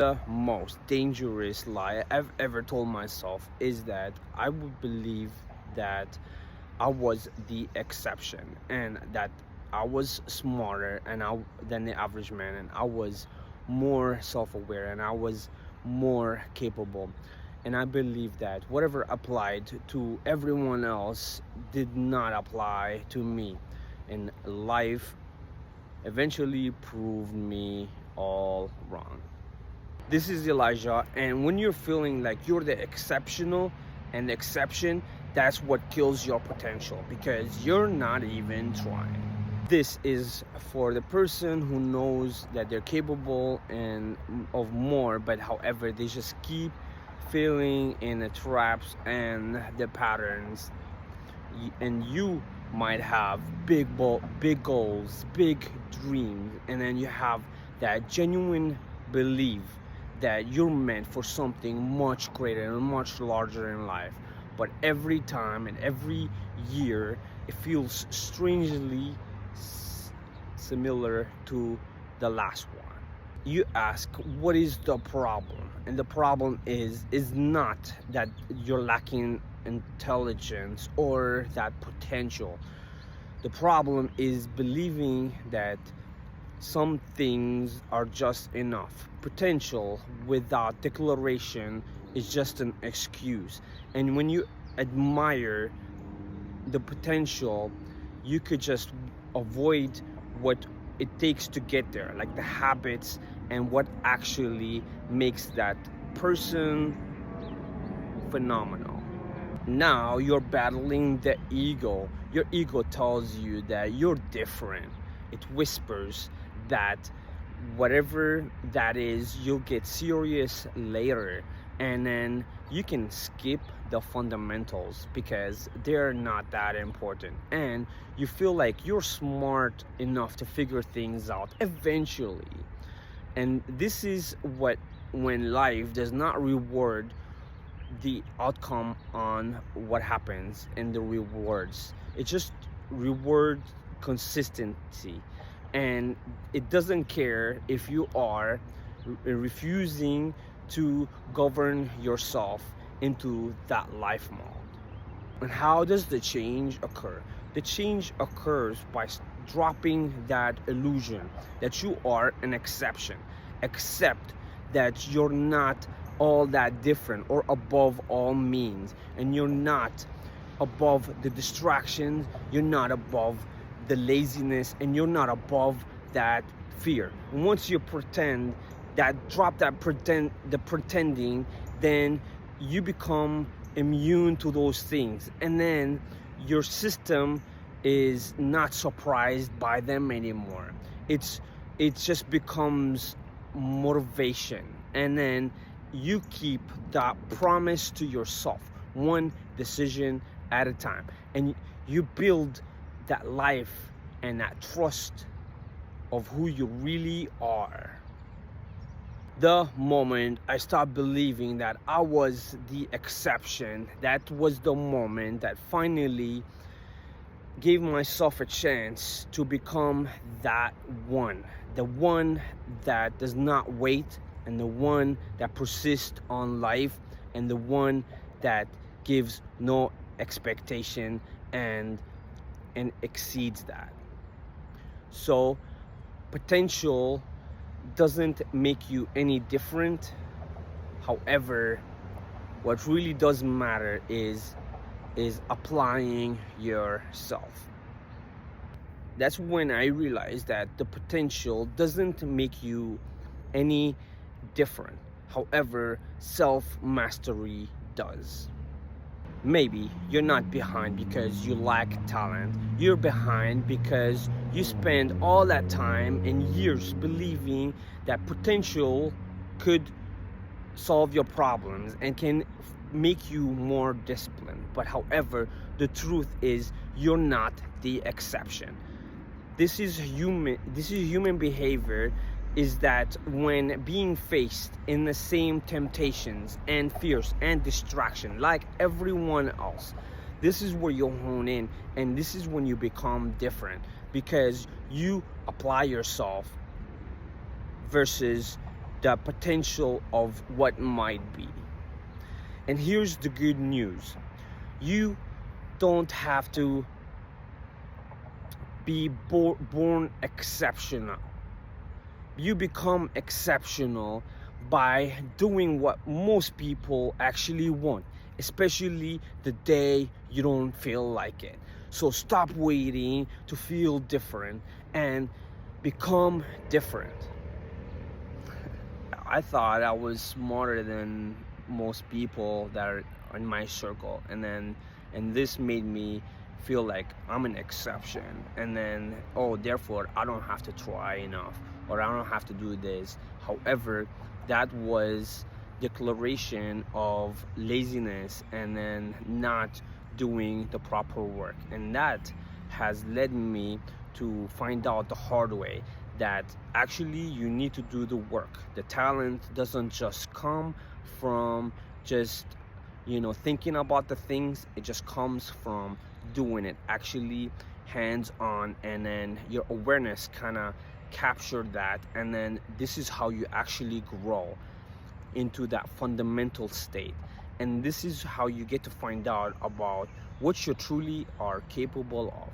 The most dangerous lie I've ever told myself is that I would believe that I was the exception and that I was smarter than the average man, and I was more self-aware and I was more capable. And I believe that whatever applied to everyone else did not apply to me. And life eventually proved me all wrong. This is Elijah, and when you're feeling like you're the exceptional and the exception, that's what kills your potential because you're not even trying. This is for the person who knows that they're capable and of more, but however, they just keep failing in the traps and the patterns. And you might have big goals, big dreams, and then you have that genuine belief that you're meant for something much greater and much larger in life. But every time and every year, it feels strangely similar to the last one. You ask, what is the problem? And the problem is not that you're lacking intelligence or that potential. The problem is believing that some things are just enough. Potential without declaration is just an excuse. And when you admire the potential, you could just avoid what it takes to get there, like the habits and what actually makes that person phenomenal. Now you're battling the ego. Your ego tells you that you're different. It whispers that whatever that is, you'll get serious later, and then you can skip the fundamentals because they're not that important, and you feel like you're smart enough to figure things out eventually. And this is when life does not reward the outcome on what happens in the rewards. It just rewards consistency, and it doesn't care if you are refusing to govern yourself into that life mode. And how does the change occur? The change occurs by dropping that illusion that you are an exception. Accept that you're not all that different or above all means, and you're not above the distractions, you're not above the laziness, and you're not above that fear. And once you drop that pretending, then you become immune to those things, and then your system is not surprised by them anymore. It just becomes motivation, and then you keep that promise to yourself, one decision at a time, and you build that life and that trust of who you really are. The moment I stopped believing that I was the exception, that was the moment that finally gave myself a chance to become that one, the one that does not wait, and the one that persists on life, and the one that gives no expectation and exceeds that. So potential doesn't make you any different. However, what really does matter is applying yourself. That's when I realized that the potential doesn't make you any different. However, self-mastery does. Maybe you're not behind because you lack talent. You're behind because you spend all that time and years believing that potential could solve your problems and can make you more disciplined. But however, the truth is you're not the exception. This is human behavior, is that when being faced in the same temptations and fears and distraction like everyone else, this is where you hone in, and this is when you become different, because you apply yourself versus the potential of what might be. And here's the good news: you don't have to be born exceptional. You become exceptional by doing what most people actually want, especially the day you don't feel like it. So stop waiting to feel different and become different. I thought I was smarter than most people that are in my circle, and this made me feel like I'm an exception, and then, oh, therefore I don't have to try enough, or I don't have to do this. However, that was declaration of laziness and then not doing the proper work, and that has led me to find out the hard way that actually you need to do the work. The talent doesn't just come from just thinking about the things. It just comes from doing it actually hands on, and then your awareness kind of captured that, and then this is how you actually grow into that fundamental state. And this is how you get to find out about what you truly are capable of.